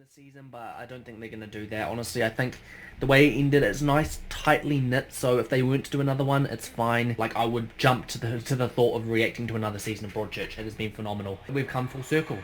this season, but I don't think they're going to do that. Honestly, I think the way it ended, it's nice, tightly knit, so if they weren't to do another one, it's fine. Like, I would jump to the thought of reacting to another season of Broadchurch. It has been phenomenal. We've come full circle.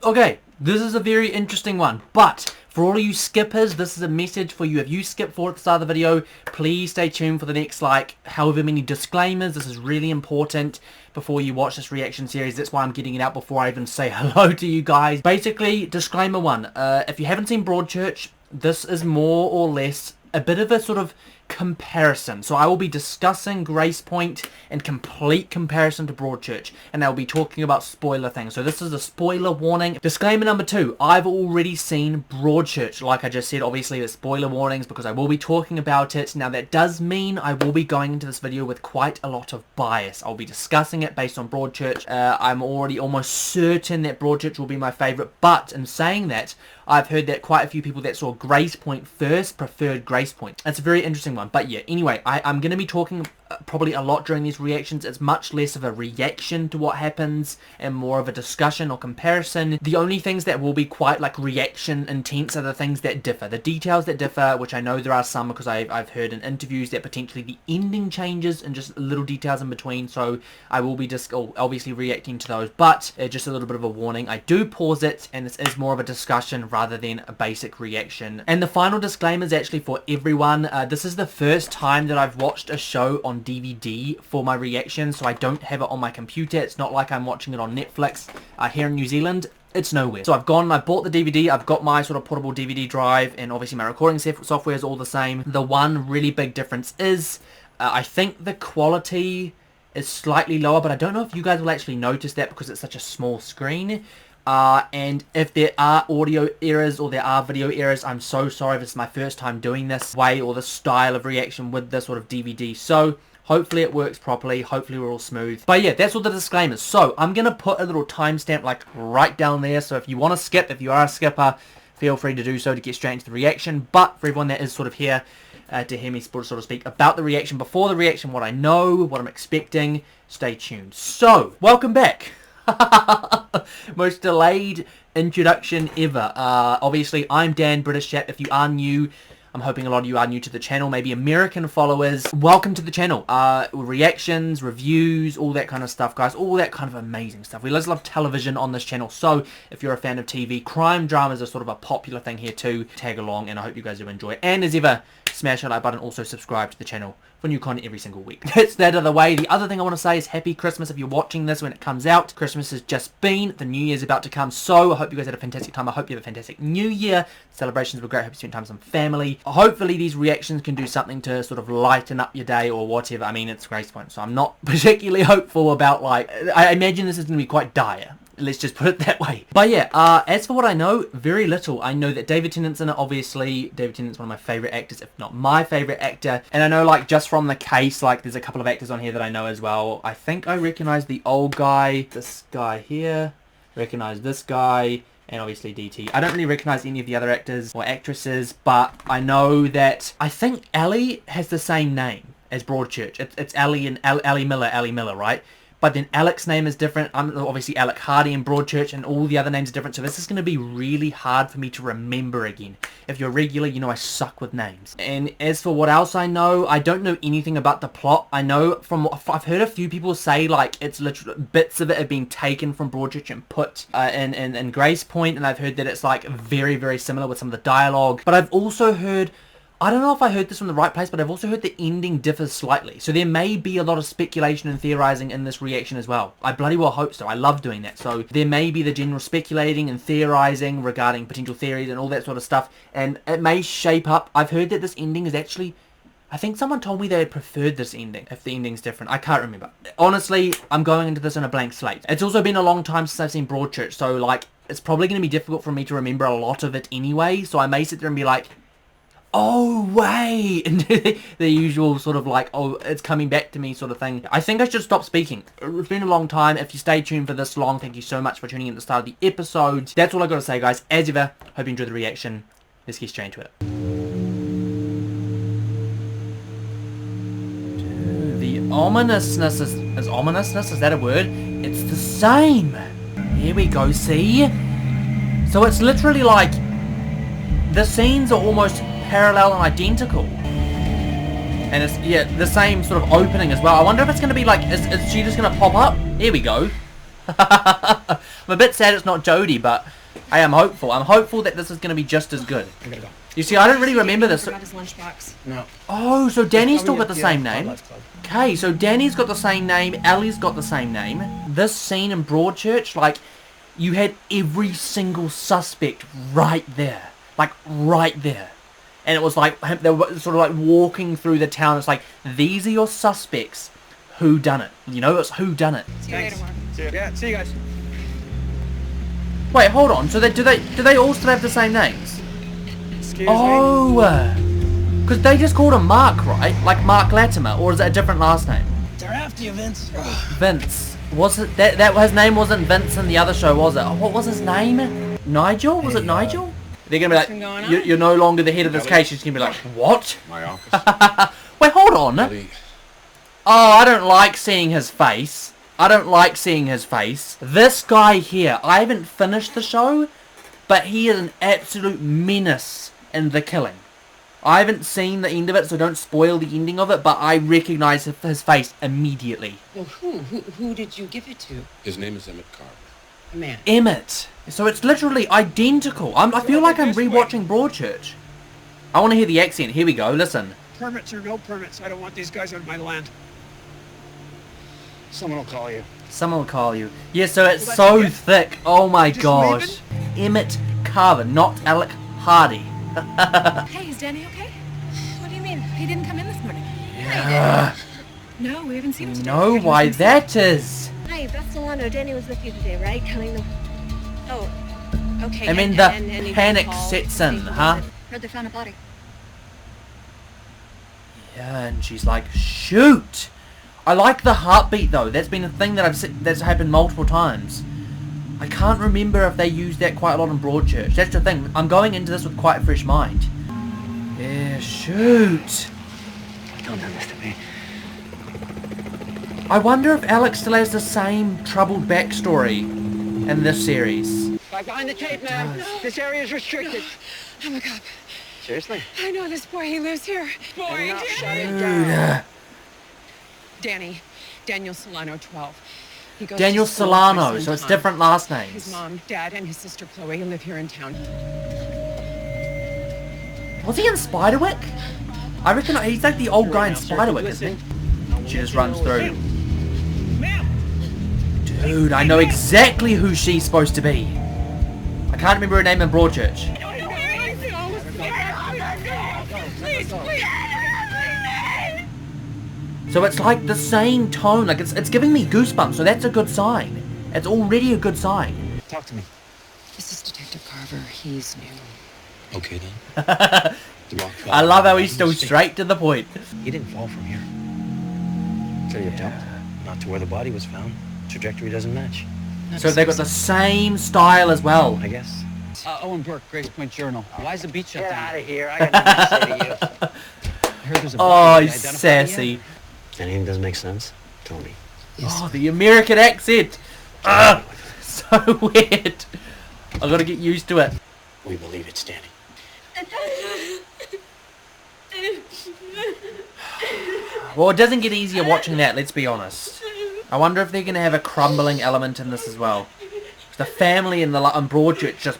Okay, this is a very interesting one, but for all of you skippers, this is a message for you. If you skip forward at the start of the video, please stay tuned for the next, like, however many disclaimers. This is really important before you watch this reaction series. That's why I'm getting it out before I even say hello to you guys. Basically, disclaimer one, if you haven't seen Broadchurch, this is more or less a bit of a sort of comparison. So I will be discussing Gracepoint in complete comparison to Broadchurch, and I'll be talking about spoiler things. So this is a spoiler warning. Disclaimer number 2, I've already seen Broadchurch. Like I just said, obviously there's spoiler warnings because I will be talking about it. Now that does mean I will be going into this video with quite a lot of bias. I'll be discussing it based on Broadchurch. I'm already almost certain that Broadchurch will be my favourite, but in saying that, I've heard that quite a few people that saw Gracepoint first preferred Gracepoint. That's a very interesting one. But yeah, anyway, I'm going to be talking probably a lot during these reactions. It's much less of a reaction to what happens and more of a discussion or comparison. The only things that will be quite like reaction intense are the things that differ. The details that differ, which I know there are some because I've heard in interviews that potentially the ending changes and just little details in between. So I will be just obviously reacting to those. But just a little bit of a warning. I do pause it, and this is more of a discussion rather than a basic reaction. And the final disclaimer is actually for everyone. This is the first time that I've watched a show on DVD for my reaction, so I don't have it on my computer. It's not like I'm watching it on Netflix here in New Zealand. It's nowhere. So I've gone and I bought the DVD. I've got my sort of portable DVD drive, and obviously my recording software is all the same. The one really big difference is I think the quality is slightly lower, but I don't know if you guys will actually notice that because it's such a small screen. And if there are audio errors or there are video errors, I'm so sorry if it's my first time doing this way or this style of reaction with this sort of DVD. So hopefully it works properly. Hopefully we're all smooth. But yeah, that's all the disclaimers. So I'm going to put a little timestamp like right down there. So if you want to skip, if you are a skipper, feel free to do so to get straight into the reaction. But for everyone that is sort of here to hear me sort of speak about the reaction, before the reaction, what I know, what I'm expecting, stay tuned. So, welcome back. Most delayed introduction ever. Obviously, I'm Dan, British chap. If you are new, I'm hoping a lot of you are new to the channel, maybe American followers. Welcome to the channel. Reactions, reviews, all that kind of stuff, guys. All that kind of amazing stuff. We love television on this channel, so if you're a fan of TV, crime dramas are sort of a popular thing here too. Tag along, and I hope you guys do enjoy it. And as ever, smash that like button. Also subscribe to the channel for new content every single week. That's that out of the way. The other thing I want to say is Happy Christmas if you're watching this when it comes out. Christmas has just been. The New Year's about to come. So I hope you guys had a fantastic time. I hope you have a fantastic New Year. Celebrations were great. I hope you spent time with some family. Hopefully these reactions can do something to sort of lighten up your day or whatever. I mean, it's Gracepoint, so I'm not particularly hopeful about, like, I imagine this is going to be quite dire. Let's just put it that way. But yeah, as for what I know, very little. I know that David Tennant's in it, obviously. David Tennant's one of my favourite actors, if not my favourite actor. And I know, like, just from the case, like, there's a couple of actors on here that I know as well. I think I recognise the old guy, this guy here, recognise this guy, and obviously DT. I don't really recognise any of the other actors or actresses, but I know that, I think Ellie has the same name as Broadchurch. It's Ellie and Ellie Miller, right? But then Alec's name is different. I'm obviously Alec Hardy in Broadchurch, and all the other names are different. So this is going to be really hard for me to remember again. If you're regular, you know I suck with names. And as for what else I know, I don't know anything about the plot. I know I've heard a few people say like it's literally bits of it have been taken from Broadchurch and put in Gracepoint, and I've heard that it's like very, very similar with some of the dialogue. But I've also heard, I don't know if I heard this from the right place, but I've also heard the ending differs slightly. So there may be a lot of speculation and theorizing in this reaction as well. I bloody well hope so. I love doing that. So there may be the general speculating and theorizing regarding potential theories and all that sort of stuff. And it may shape up. I've heard that this ending is actually, I think someone told me they had preferred this ending, if the ending's different. I can't remember. Honestly, I'm going into this on a blank slate. It's also been a long time since I've seen Broadchurch, so like, it's probably going to be difficult for me to remember a lot of it anyway. So I may sit there and be like, oh wait, and the usual sort of like, oh, it's coming back to me sort of thing. I think I should stop speaking. It's been a long time. If you stay tuned for this long, thank you so much for tuning in at the start of the episode. That's all I gotta say, guys. As ever, hope you enjoyed the reaction. Let's get straight into it. The ominousness is ominousness? Is that a word? It's the same. Here we go, see? So it's literally like the scenes are almost parallel and identical. And it's, yeah, the same sort of opening as well. I wonder if it's going to be like, is she just going to pop up? Here we go. I'm a bit sad it's not Jodie, but I am hopeful. I'm hopeful that this is going to be just as good. I gotta go. You see, I don't really remember this. Forgot his lunchbox. No. Oh, so Danny's still got the same name. Okay, so Danny's got the same name, Ellie's got the same name. This scene in Broadchurch, like, you had every single suspect right there. Like, right there. And it was like, they were sort of like walking through the town. It's like, these are your suspects. Who done it? You know, it's who done it. See you later, Mark. Yeah, see you guys. Wait, hold on. So do they all still have the same names? Excuse me? Because they just called him Mark, right? Like Mark Latimer, or is it a different last name? They're after you, Vince. Vince. Was it that his name wasn't Vince in the other show, was it? Oh, what was his name? Nigel? Was it Nigel? They're gonna be like, you're no longer the head of this case. She's gonna be like, what? My office. Wait, hold on. Really? Oh, I don't like seeing his face. I don't like seeing his face. This guy here, I haven't finished the show, but he is an absolute menace in The Killing. I haven't seen the end of it, so don't spoil the ending of it, but I recognise his face immediately. Well, who did you give it to? His name is Emmett Carver. A man. Emmett. So it's literally identical. I feel like I'm rewatching Broadchurch. I want to hear the accent. Here we go. Listen. Permits or no permits, I don't want these guys on my land. Someone will call you. Someone will call you. Yeah, so it's so thick. Oh my gosh. Emmett Carver, not Alec Hardy. Hey, is Danny okay? What do you mean? He didn't come in this morning. Yeah. No, we haven't seen him today. Know why that is. Hi, that's Solano. Danny was with you today, right? Telling them. Oh, okay. I mean, and the he panic called sets to in, see who huh? was it. Heard they found a body. Yeah, and she's like, shoot. I like the heartbeat though. That's been a thing that that's happened multiple times. I can't remember if they used that quite a lot in Broadchurch. That's the thing. I'm going into this with quite a fresh mind. Yeah, shoot. Don't do this to me. I wonder if Alex still has the same troubled backstory in this series. Back behind the tape, ma'am. This area is restricted. I'm a cop. Seriously? I know this boy. He lives here. Boy, Enough, shut Danny. it down. Danny. Daniel Solano, 12. He goes Daniel to school Solano, for so it's some different last time. names. His mom, dad, and his sister Chloe live here in town. Was he in Spiderwick? I reckon he's like the old guy in Spiderwick, isn't he? She just runs through. Dude, I know exactly who she's supposed to be. I can't remember her name in Broadchurch. So it's like the same tone, like it's giving me goosebumps, so that's a good sign. It's already a good sign. Talk to me. This is Detective Carver. He's new. Okay then. I love how he's still straight to the point. He didn't fall from here. So you jumped. Not to where the body was found. Trajectory doesn't match. So they've got the same style as well. I guess. Owen Burke, Gracepoint Journal. Why is the beach shut Get down? out of here. I got nothing to say to you. I heard there's a Oh, body he's identified sassy. yet? Anything doesn't make sense? Tell me. Oh, the American accent. Ugh, so weird. I've got to get used to it. We believe it's Danny. Well, it doesn't get easier watching that, let's be honest. I wonder if they're going to have a crumbling element in this as well. The family in Broadchurch just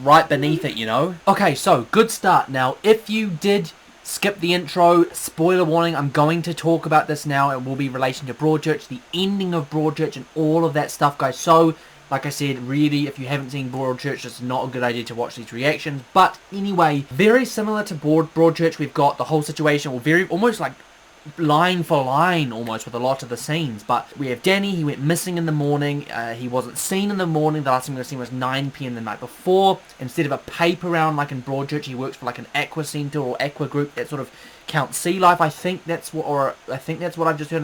right beneath it, you know? Okay, so, good start. Now, if you did skip the intro, spoiler warning, I'm going to talk about this now. It will be in relation to Broadchurch, the ending of Broadchurch, and all of that stuff, guys. So, like I said, really, if you haven't seen Broadchurch, it's not a good idea to watch these reactions. But, anyway, very similar to Broadchurch, we've got the whole situation, or very, almost like line for line almost with a lot of the scenes. But we have Danny, he went missing in the morning, he wasn't seen in the morning, the last time we were seen was 9 p.m. the night before. Instead of a paper round like in Broadchurch, he works for like an aqua centre or aqua group that sort of counts sea life. I think that's what I've just heard,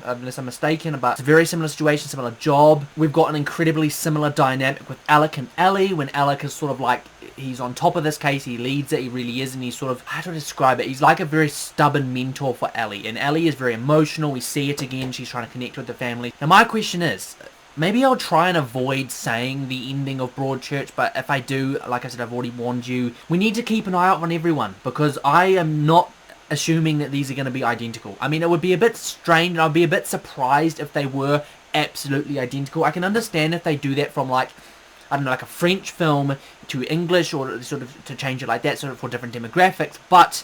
unless I'm mistaken, but it's a very similar situation, similar job. We've got an incredibly similar dynamic with Alec and Ellie, when Alec is sort of like, he's on top of this case, he leads it, he really is, and he's sort of, how do I describe it, he's like a very stubborn mentor for Ellie, and Ellie is very emotional, we see it again, she's trying to connect with the family. Now my question is, maybe I'll try and avoid saying the ending of Broadchurch, but if I do, like I said, I've already warned you, we need to keep an eye out on everyone, because I am not assuming that these are going to be identical. I mean, it would be a bit strange, and I'd be a bit surprised if they were absolutely identical. I can understand if they do that from like, I don't know, like a French film to English, or sort of to change it like that, sort of for different demographics, but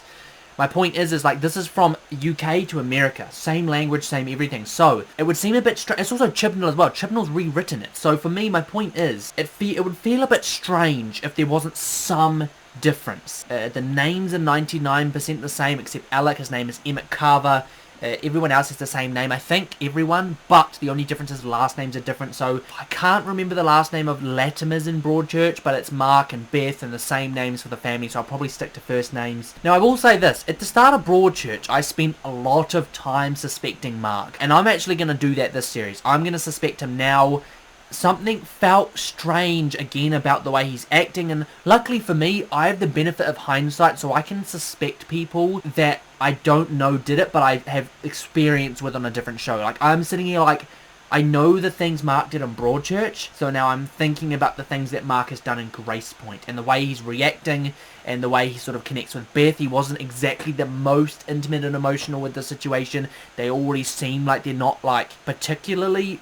my point is like, this is from UK to America, same language, same everything, so it would seem a bit strange. It's also Chibnall as well. Chibnall's rewritten it, so for me, my point is, it would feel a bit strange if there wasn't some difference. The names are 99% the same, except Alec, his name is Emmett Carver. Everyone else has the same name, I think, everyone, but the only difference is last names are different. So I can't remember the last name of Latimer's in Broadchurch, but it's Mark and Beth, and the same names for the family, so I'll probably stick to first names. Now I will say this, at the start of Broadchurch I spent a lot of time suspecting Mark, and I'm actually going to do that this series. I'm going to suspect him now. Something felt strange again about the way he's acting, and luckily for me, I have the benefit of hindsight, so I can suspect people that I don't know did it, but I have experience with on a different show. Like, I'm sitting here like, I know the things Mark did on Broadchurch, so now I'm thinking about the things that Mark has done in Gracepoint, and the way he's reacting, and the way he sort of connects with Beth. He wasn't exactly the most intimate and emotional with the situation. They already seem like they're not, like, particularly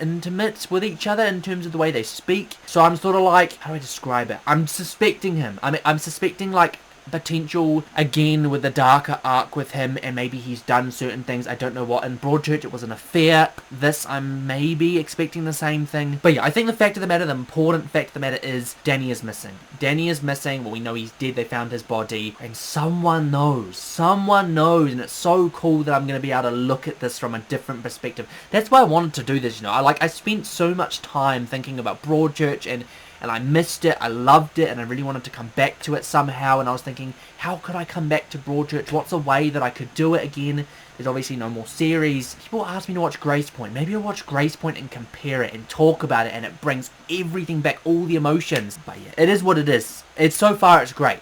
intimate with each other in terms of the way they speak. So I'm sort of like, how do I describe it? I'm suspecting him. I mean, I'm suspecting like potential again with the darker arc with him, and maybe he's done certain things. I don't know what. In Broadchurch it was an affair. This I'm maybe expecting the same thing. But yeah, I think the fact of the matter, the important fact of the matter is Danny is missing. Danny is missing. Well, we know he's dead. They found his body, and someone knows. Someone knows, and it's so cool that I'm going to be able to look at this from a different perspective. That's why I wanted to do this, you know. I spent so much time thinking about Broadchurch, and I missed it, I loved it, and I really wanted to come back to it somehow, and I was thinking, how could I come back to Broadchurch? What's a way that I could do it again? There's obviously no more series. People ask me to watch Gracepoint. Maybe I'll watch Gracepoint and compare it and talk about it, and it brings everything back, all the emotions. But yeah, it is what it is. It's so far, it's great.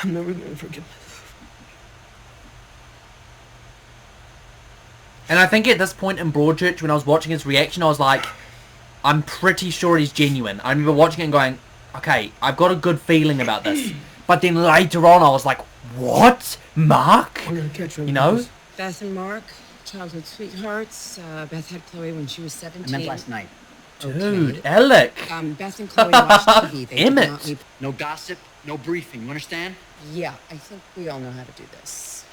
I'm never gonna forget myself. And I think at this point in Broadchurch, when I was watching his reaction, I was like, I'm pretty sure he's genuine. I remember watching it and going, okay, I've got a good feeling about this. But then later on, I was like, what? Mark? I'm gonna catch him. You know? Beth and Mark, childhood sweethearts. Beth had Chloe when she was 17. I meant last night. Dude, Alec. Beth and Chloe watched TV. They did Emmett. not leave. No gossip, no briefing, you understand? Yeah, I think we all know how to do this.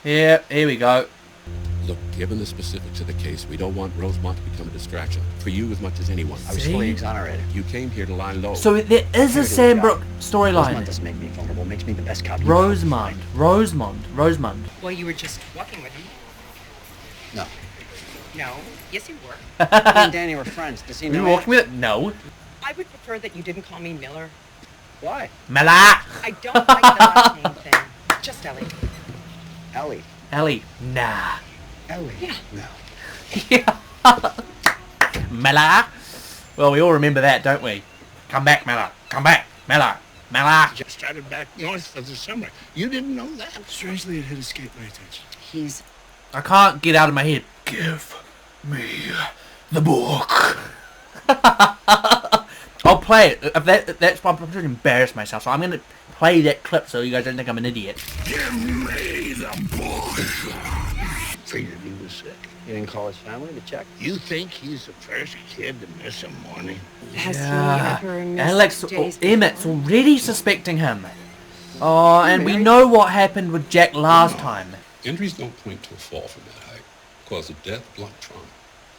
Yeah, here we go. Look, given the specifics of the case, we don't want Rosemont to become a distraction. For you as much as anyone. I was See? fully exonerated. You came here to lie low. So there is a Sam Brooke Rosemont storyline. doesn't make me vulnerable, makes me the best cop. Rosemont. Well, you were just walking with him. No. No. Yes, you were. Me and Danny were friends. Does he Are know you that? walking with it? No. I would prefer that you didn't call me Miller. Why? Mela. I don't like the last name thing. Just Ellie. Ellie. Ellie. Nah. Ellie? Yeah. No. Yeah. Mela. Well, we all remember that, don't we? Come back, Mela. Come back, Mela. Mela. Just started back north for the summer. You didn't know that? Strangely, it had escaped my attention. He's... I can't get out of my head. Give me the book. I'll play it. If that's why I'm trying to embarrass myself. So I'm going to play that clip so you guys don't think I'm an idiot. Give me the book. Figured he was sick. You didn't call his family to check? You think he's the first kid to miss a morning? Has he ever missed Alex, days Emmett's before? already suspecting him. Oh, and we know what happened with Jack last time. Injuries don't point to a fall from that height. Cause of death, blunt trauma.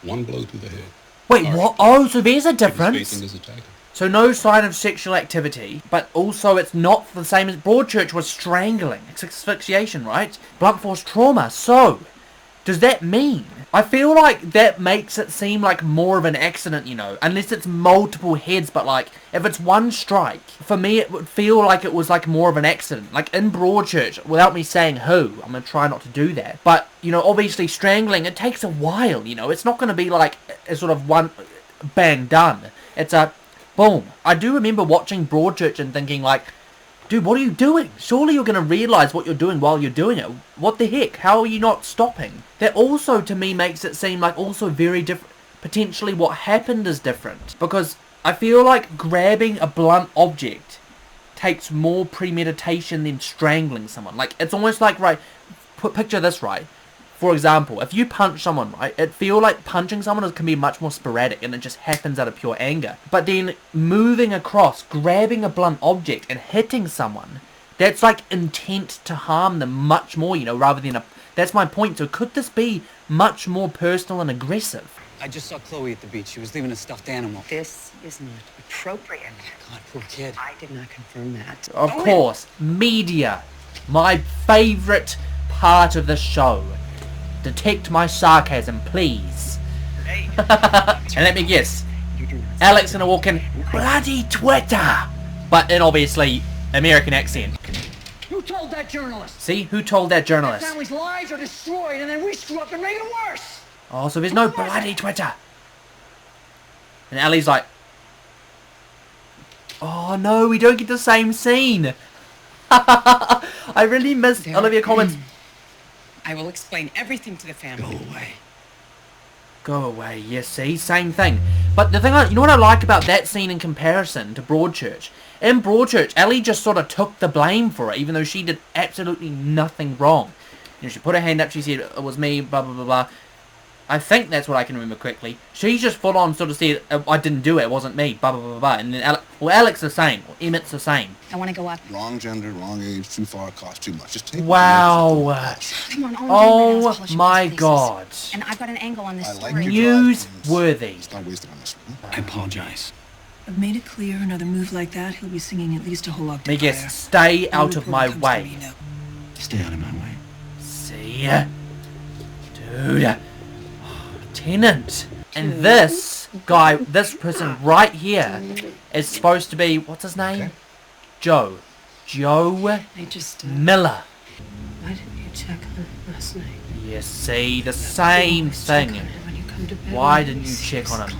One blow to the head. Wait, what? Oh, so there's a He was facing difference? his attacker. So no sign of sexual activity, but also it's not the same as Broadchurch was strangling. It's asphyxiation, right? Blunt force trauma. So, does that mean? I feel like that makes it seem like more of an accident, you know, unless it's multiple heads, but like, if it's one strike, for me it would feel like it was like more of an accident. Like in Broadchurch, without me saying who, I'm going to try not to do that, but, you know, obviously strangling, it takes a while, you know, it's not going to be like a sort of one, bang, done. It's a, boom. I do remember watching Broadchurch and thinking like, dude, what are you doing? Surely you're going to realise what you're doing while you're doing it. What the heck? How are you not stopping? That also, to me, makes it seem like also very different. Potentially what happened is different. Because I feel like grabbing a blunt object takes more premeditation than strangling someone. Like, it's almost like, right, picture this, right? For example, if you punch someone, right, it feel like punching someone can be much more sporadic and it just happens out of pure anger. But then moving across, grabbing a blunt object and hitting someone, that's like intent to harm them much more, you know, rather than a... That's my point. So could this be much more personal and aggressive? I just saw Chloe at the beach. She was leaving a stuffed animal. This is not appropriate. God, poor kid. I did not confirm that. Of course, media. My favourite part of the show. Detect my sarcasm, please. Hey. And let me guess. Alex gonna walk in, bloody Twitter! But in obviously American accent. Who told that journalist? See? Who told that That journalist? family's lives are destroyed, and then we screw up and make it worse. Oh, so there's no bloody Twitter. And Ellie's like, oh no, we don't get the same scene. I really missed Olivia Colman's. I will explain everything to the family. Go away. Go away, yes, see, same thing. But the thing, you know what I like about that scene in comparison to Broadchurch? In Broadchurch, Ellie just sort of took the blame for it, even though she did absolutely nothing wrong. You know, she put her hand up, she said, it was me, blah, blah, blah, blah. I think that's what I can remember quickly. She just full on sort of said, I didn't do it, it wasn't me, blah, blah, blah, blah. And then Alex the same, or Emmett's the same. I want to go up. Wrong gender, wrong age, too far, cost too much. Just take Wow. Come on, Oh my god. And I've got an angle on this I like story. your Newsworthy. It's not wasted on this one. I apologize. I've made it clear another move like that, he'll be singing at least a whole octave Me higher. guess, stay No out of my reporter comes to way. me now. Stay out of my way. See ya? Dude. Tenant. And this guy, this person right here is supposed to be, what's his name? Okay. Joe. Joe I just, Miller. why didn't you check on him last night? You see, the same thing. Check on him when you come to bed. Why didn't you check on him?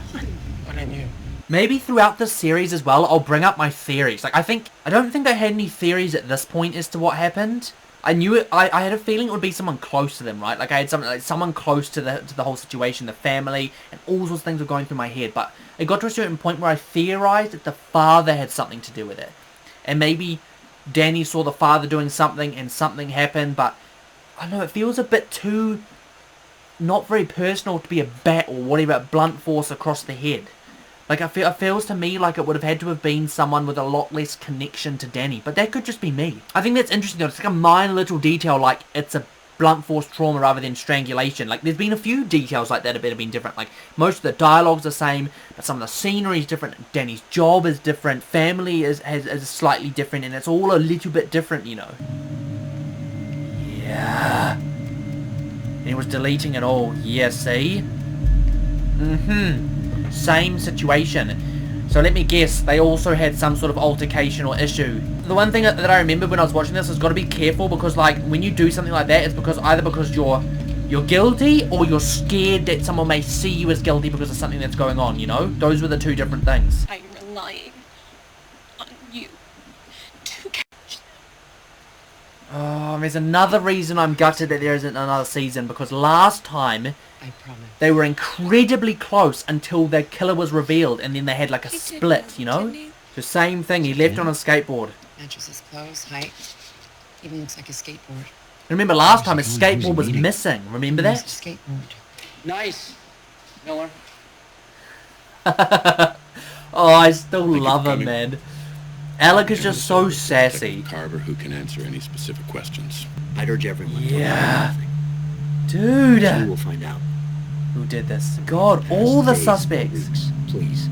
Why didn't you? Maybe throughout this series as well, I'll bring up my theories. Like, I don't think I had any theories at this point as to what happened. I knew it. I had a feeling it would be someone close to them, right? Like I had someone close to the whole situation, the family, and all sorts of things were going through my head. But it got to a certain point where I theorized that the father had something to do with it, and maybe Danny saw the father doing something, and something happened. But I don't know. It feels a bit too not very personal to be a bat or whatever, blunt force across the head. Like, it feels to me like it would have had to have been someone with a lot less connection to Danny. But that could just be me. I think that's interesting though. It's like a minor little detail, like it's a blunt force trauma rather than strangulation. Like, there's been a few details like that that have been different. Like, most of the dialogue's the same, but some of the scenery is different. Danny's job is different. Family is slightly different, and it's all a little bit different, you know. Yeah. And he was deleting it all. Yeah, see? Same situation. So let me guess, they also had some sort of altercation or issue. The one thing that I remember when I was watching this is got to be careful, because like when you do something like that, it's because either because you're guilty or you're scared that someone may see you as guilty because of something that's going on, you know? Those were the two different things. I'm relying on you to catch them. Oh, there's another reason I'm gutted that there isn't another season, because last time I promise. they were incredibly close until their killer was revealed, and then they had like a split, you know? The same thing, he left on a skateboard. Matches his clothes, height. Even looks like a skateboard. Remember last time his skateboard was missing, remember that? Skateboard. Nice, Miller. Oh, I still love him, man. Alec is just so sassy. Carver who can answer any specific questions. I'd urge everyone. Yeah. Dude. We will find out. Who did this? God, all the suspects. Please,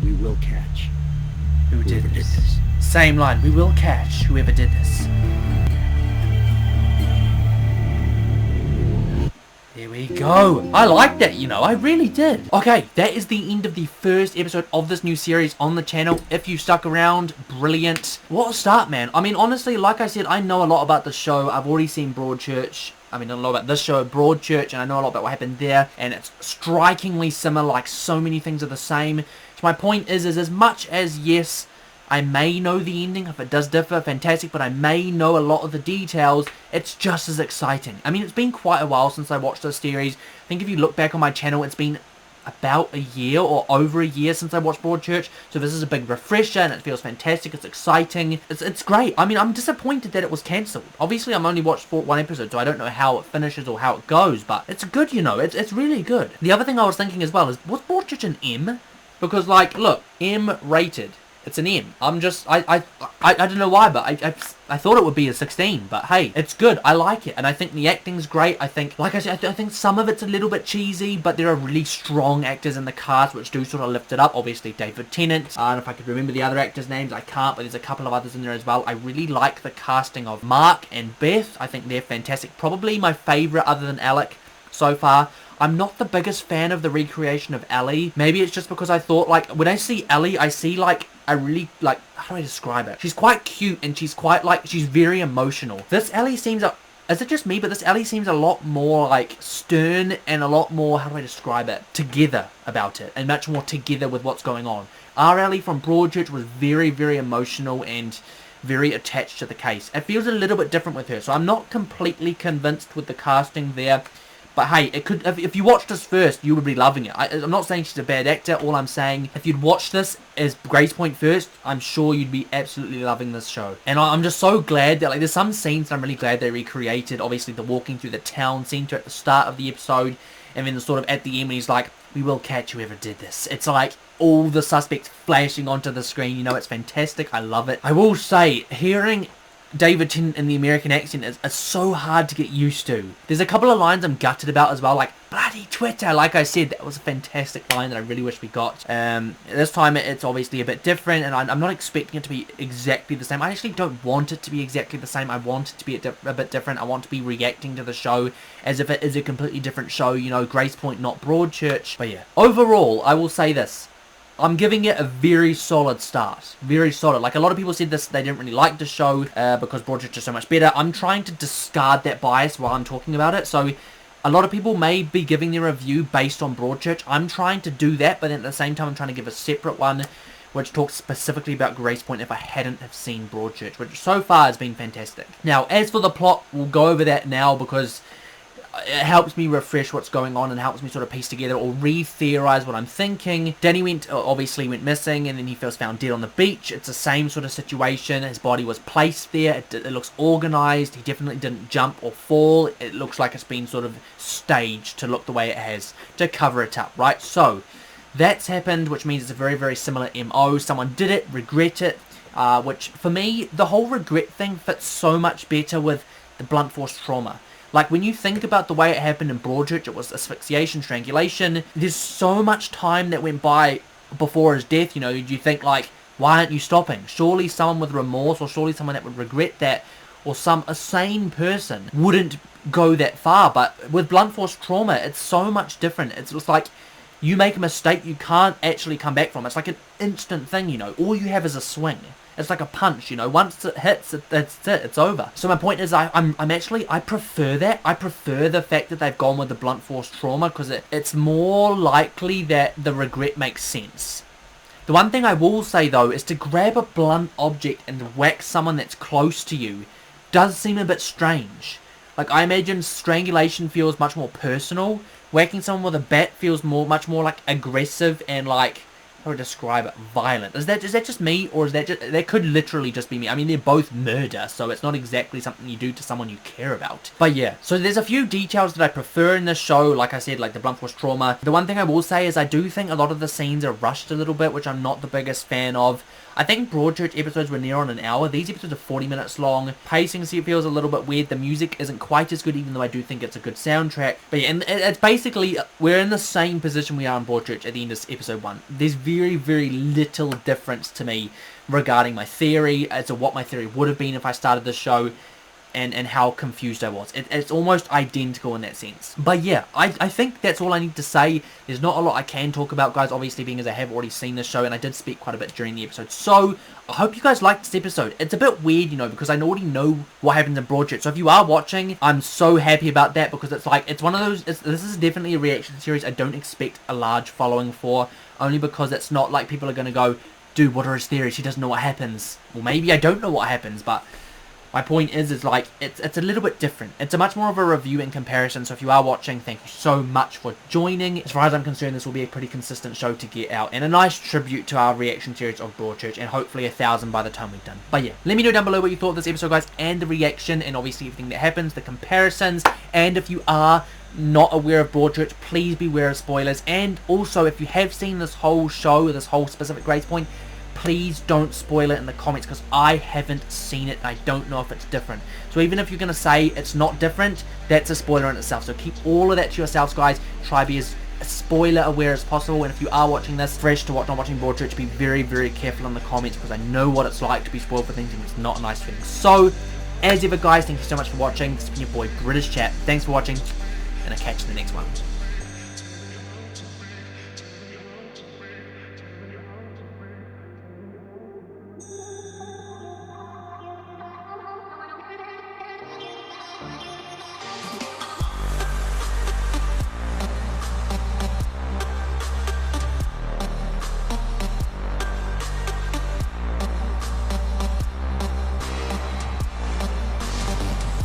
we will catch. Who did whoever this? Same line. We will catch whoever did this. There we go. I liked that, you know. I really did. Okay, that is the end of the first episode of this new series on the channel. If you stuck around, brilliant. What a start, man. I mean, honestly, like I said, I know a lot about the show. I've already seen Broadchurch. I mean, I know about this show, Broadchurch, and I know a lot about what happened there, and it's strikingly similar, like so many things are the same. So my point is as much as, yes, I may know the ending, if it does differ, fantastic, but I may know a lot of the details, it's just as exciting. I mean, it's been quite a while since I watched this series. I think if you look back on my channel, it's been about a year or over a year since I watched Broadchurch, so this is a big refresher, and it feels fantastic, it's exciting, it's great. I mean, I'm disappointed that it was cancelled. Obviously, I'm only watched one episode, so I don't know how it finishes or how it goes, but it's good, you know, it's really good. The other thing I was thinking as well is, was Broadchurch an M? Because, like, look, M rated. It's an M. I don't know why, but I thought it would be a 16, but hey, it's good. I like it, and I think the acting's great. I think, like I said, I think some of it's a little bit cheesy, but there are really strong actors in the cast which do sort of lift it up. Obviously, David Tennant, and if I could remember the other actors' names, I can't, but there's a couple of others in there as well. I really like the casting of Mark and Beth. I think they're fantastic. Probably my favourite other than Alec so far. I'm not the biggest fan of the recreation of Ellie. Maybe it's just because I thought, like, when I see Ellie, I see, like, a really, like, how do I describe it? She's quite cute, and she's quite, like, she's very emotional. This Ellie seems, is it just me, but this Ellie seems a lot more, like, stern and a lot more, how do I describe it? Together about it, and much more together with what's going on. Our Ellie from Broadchurch was very, very emotional and very attached to the case. It feels a little bit different with her, so I'm not completely convinced with the casting there. But hey, it could, if you watched this first, you would be loving it. I'm not saying she's a bad actor. All I'm saying, if you'd watched this as Gracepoint first, I'm sure you'd be absolutely loving this show. And I'm just so glad that, like, there's some scenes that I'm really glad they recreated. Obviously, the walking through the town centre at the start of the episode, and then the sort of at the end when he's like, we will catch whoever did this. It's like all the suspects flashing onto the screen. You know, it's fantastic. I love it. I will say, hearing David Tennant in the American accent is so hard to get used to. There's a couple of lines I'm gutted about as well, like bloody Twitter. Like I said, that was a fantastic line that I really wish we got. This time it's obviously a bit different, and I'm not expecting it to be exactly the same. I actually don't want it to be exactly the same. I want it to be a bit different. I want to be reacting to the show as if it is a completely different show, you know, Gracepoint, not Broadchurch. But yeah, overall, I will say this. I'm giving it a very solid start. Very solid. Like, a lot of people said this, they didn't really like the show because Broadchurch is so much better. I'm trying to discard that bias while I'm talking about it. So, a lot of people may be giving their review based on Broadchurch. I'm trying to do that, but at the same time, I'm trying to give a separate one which talks specifically about Gracepoint if I hadn't have seen Broadchurch, which so far has been fantastic. Now, as for the plot, we'll go over that now because it helps me refresh what's going on and helps me sort of piece together or re-theorize what I'm thinking. Danny obviously went missing, and then he feels found dead on the beach. It's the same sort of situation. His body was placed there. It looks organized. He definitely didn't jump or fall. It looks like it's been sort of staged to look the way it has to cover it up, right? So that's happened, which means it's a very, very similar MO. Someone did it, regret it, which for me, the whole regret thing fits so much better with the blunt force trauma. Like, when you think about the way it happened in Broadchurch, it was asphyxiation, strangulation. There's so much time that went by before his death, you know. You think, like, why aren't you stopping? Surely someone with remorse, or surely someone that would regret that, or a sane person wouldn't go that far. But with blunt force trauma, it's so much different. It's just like, you make a mistake, you can't actually come back from. It's like an instant thing, you know. All you have is a swing. It's like a punch, you know. Once it hits, that's it. It's over. So my point is, I prefer that. I prefer the fact that they've gone with the blunt force trauma because it's more likely that the regret makes sense. The one thing I will say though is to grab a blunt object and whack someone that's close to you does seem a bit strange. Like, I imagine strangulation feels much more personal. Whacking someone with a bat feels much more like aggressive and like, how would I describe it? Violent. Is that just me, or is that could literally just be me? I mean, they're both murder, so it's not exactly something you do to someone you care about. But yeah, so there's a few details that I prefer in this show, like I said, like the blunt force trauma. The one thing I will say is I do think a lot of the scenes are rushed a little bit, which I'm not the biggest fan of. I think Broadchurch episodes were near on an hour. These episodes are 40 minutes long. Pacing feels a little bit weird. The music isn't quite as good, even though I do think it's a good soundtrack. But yeah, and it's basically, we're in the same position we are in Broadchurch at the end of episode 1. There's very, very little difference to me regarding my theory as to what my theory would have been if I started this show. And how confused I was. It's almost identical in that sense. But yeah, I think that's all I need to say. There's not a lot I can talk about, guys, obviously, being as I have already seen this show, and I did speak quite a bit during the episode. So, I hope you guys liked this episode. It's a bit weird, you know, because I already know what happens in Broadchurch. So if you are watching, I'm so happy about that, because it's like, it's one of those, this is definitely a reaction series I don't expect a large following for, only because it's not like people are going to go, dude, what are his theories? He doesn't know what happens. Well, maybe I don't know what happens, but my point is like, it's a little bit different. It's a much more of a review in comparison, so if you are watching, thank you so much for joining. As far as I'm concerned, this will be a pretty consistent show to get out, and a nice tribute to our reaction series of Broadchurch, and hopefully 1,000 by the time we're done. But yeah, let me know down below what you thought of this episode, guys, and the reaction, and obviously everything that happens, the comparisons, and if you are not aware of Broadchurch, please beware of spoilers, and also if you have seen this whole show, this whole specific Gracepoint, please don't spoil it in the comments, because I haven't seen it and I don't know if it's different. So even if you're going to say it's not different, that's a spoiler in itself. So keep all of that to yourselves, guys. Try to be as spoiler aware as possible. And if you are watching this fresh to watch, not watching Broadchurch, be very, very careful in the comments, because I know what it's like to be spoiled for things and it's not a nice feeling. So, as ever, guys, thank you so much for watching. This has been your boy, British Chat. Thanks for watching, and I'll catch you in the next one. Thank you.